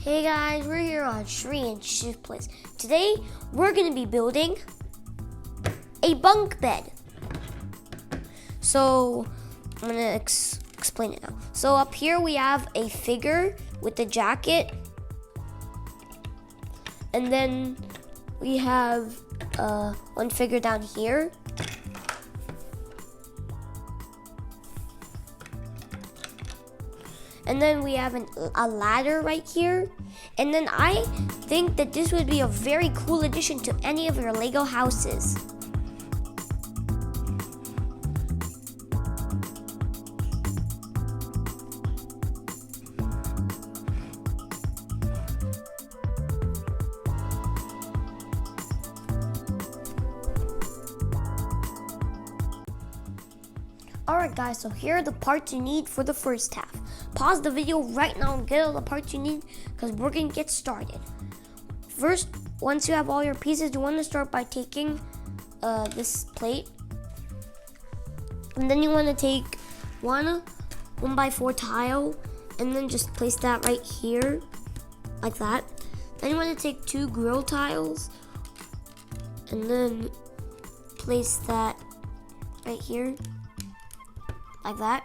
Hey guys, we're here on Shri and Shri's place. Today, we're going to be building a bunk bed. So, I'm going to explain it now. So, up here we have a figure with a jacket. And then we have one figure down here. And then we have a ladder right here. And then I think that this would be a very cool addition to any of your Lego houses. Alright guys, so here are the parts you need for the first half. Pause the video right now and get all the parts you need because we're going to get started. First, once you have all your pieces, you want to start by taking this plate. And then you want to take one 1x4 tile and then just place that right here, like that. Then you want to take two grill tiles and then place that right here, like that.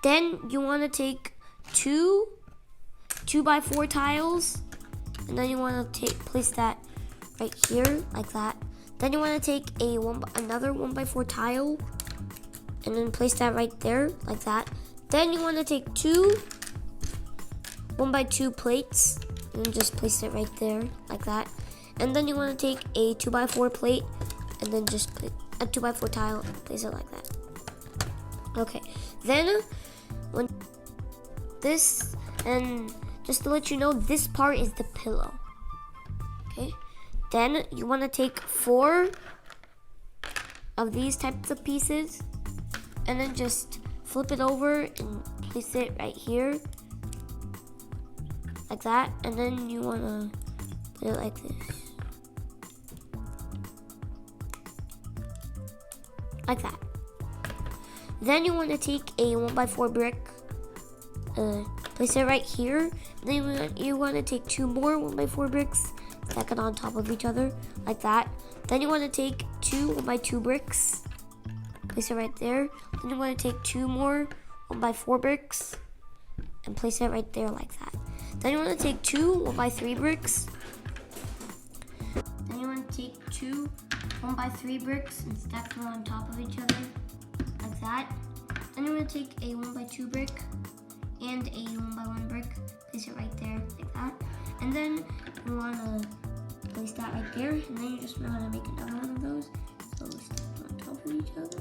Then you want to take two 2x4 tiles, and then you want to place that right here, like that. Then you want to take another 1x4 tile, and then place that right there, like that. Then you want to take two 1x2 plates, and just place it right there, like that. And then you want to take a 2x4 plate, and then just put a 2x4 tile, and place it like that. Okay, then when this, and just to let you know, this part is the pillow. Okay, then you want to take 4 of these types of pieces and then just flip it over and place it right here, like that. And then you want to put it like this, like that. Then you want to take a 1x4 brick, place it right here. Then you want to take 2 more 1x4 bricks, stack it on top of each other, like that. Then you want to take 2 1x2 bricks, place it right there. Then you want to take 2 more 1x4 bricks, and place it right there like that. Then you want to take 2 1x3 bricks. Then you want to take 2 1x3 bricks and stack them on top of each other, like that. Then you want to take a 1x2 brick and a 1x1 brick, place it right there, like that. And then you want to place that right there, and then you just know how to make another one of those. So stack them on top of each other,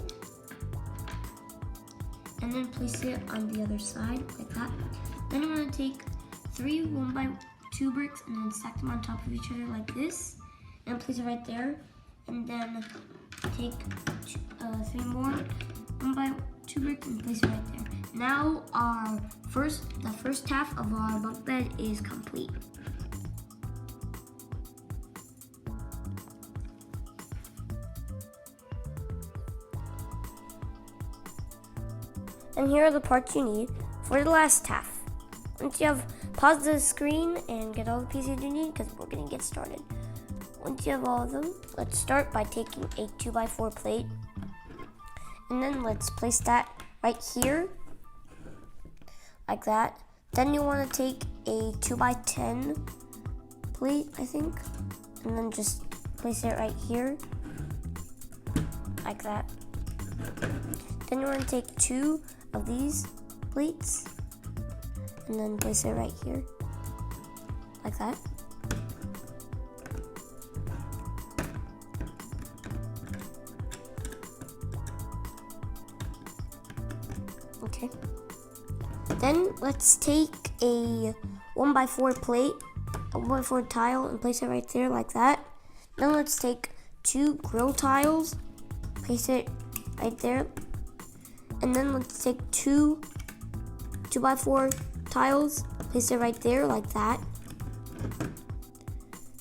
and then place it on the other side, like that. Then you want to take 3 1x2 bricks and then stack them on top of each other like this, and place it right there. And then take 3 more 1x2 bricks and place it right there. Now the first half of our bunk bed is complete. And here are the parts you need for the last half. Once you have, pause the screen and get all the pieces you need because we're going to get started. Once you have all of them, let's start by taking a 2x4 plate. And then let's place that right here, like that. Then you want to take a 2x10 plate, I think, and then just place it right here, like that. Then you want to take 2 of these plates, and then place it right here, like that. Okay. Then let's take a 1x4 plate, a 1x4 tile, and place it right there like that. Then let's take 2 grill tiles, place it right there. And then let's take 2 2x4 tiles, place it right there like that.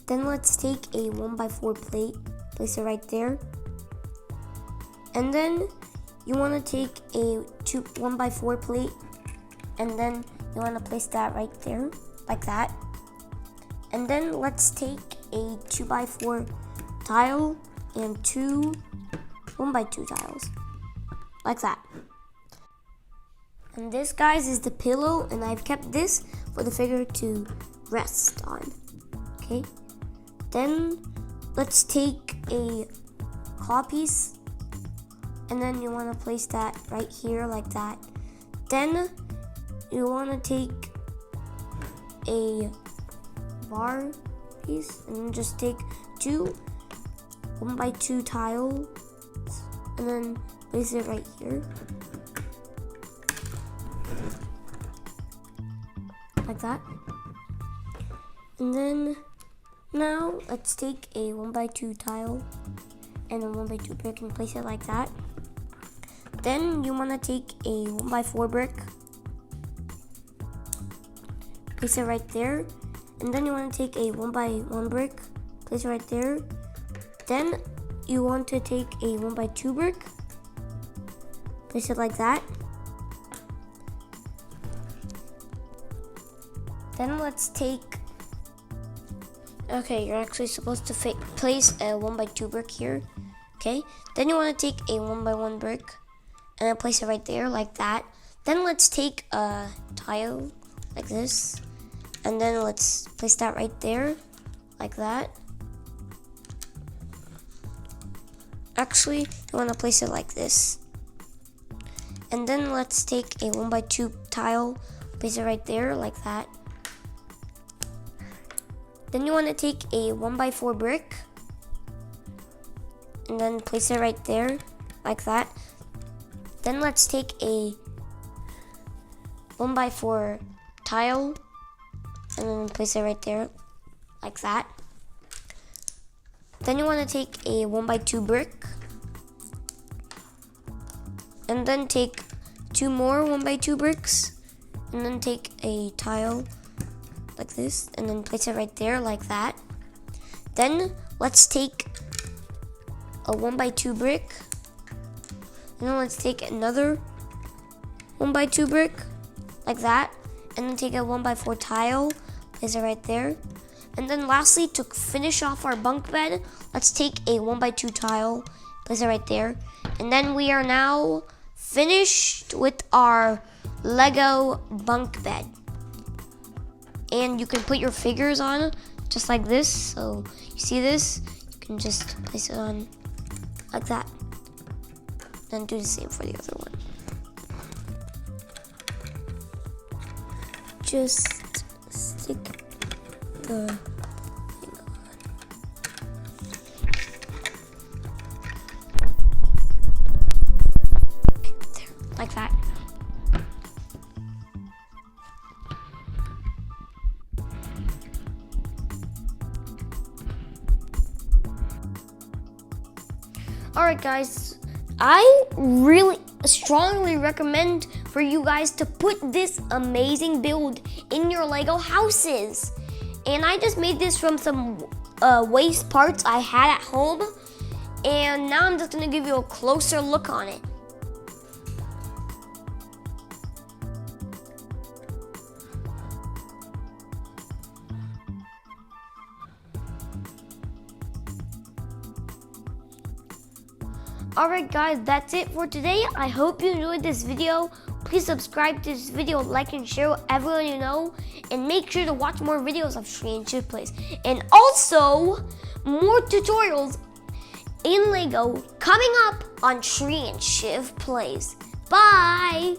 Then let's take a 1x4 plate, place it right there. And then you want to take a 1x4 plate, and then you want to place that right there, like that. And then let's take a 2x4 tile and two 1x2 tiles, like that. And this, guys, is the pillow, and I've kept this for the figure to rest on. Okay. Then let's take a claw piece, and then you want to place that right here like that. Then you want to take a bar piece and just take two 1x2 tiles and then place it right here like that. And then now let's take a 1x2 tile and a 1x2 brick and place it like that. Then you want to take a 1x4 brick, place it right there. And then you want to take a 1x1 brick, place it right there. Then you want to take a 1x2 brick, place it like that. Then let's take, okay, you're actually supposed to place a 1x2 brick here. Okay, then you want to take a 1x1 brick and then place it right there like that. Then let's take a tile like this, and then let's place that right there like that. Actually, you want to place it like this. And then let's take a 1x2 tile, place it right there like that. Then you want to take a 1x4 brick and then place it right there like that. Then let's take a 1x4 tile and then place it right there like that. Then you want to take a 1x2 brick and then take two more 1x2 bricks and then take a tile like this and then place it right there like that. Then let's take a 1x2 brick and then let's take another 1x2 brick like that and then take a 1x4 tile, place it right there. And then lastly, to finish off our bunk bed, let's take a 1x2 tile, place it right there. And then we are now finished with our Lego bunk bed. And you can put your figures on just like this. So you see this, you can just place it on like that. Then do the same for the other one. Just stick the thing on. There, like that. Alright guys, I really strongly recommend for you guys to put this amazing build in your Lego houses. And I just made this from some waste parts I had at home. And now I'm just gonna give you a closer look on it. Alright guys, that's it for today. I hope you enjoyed this video. Please subscribe to this video, like and share with everyone you know. And make sure to watch more videos of Shri and Shiv Plays. And also, more tutorials in Lego coming up on Shri and Shiv Plays. Bye!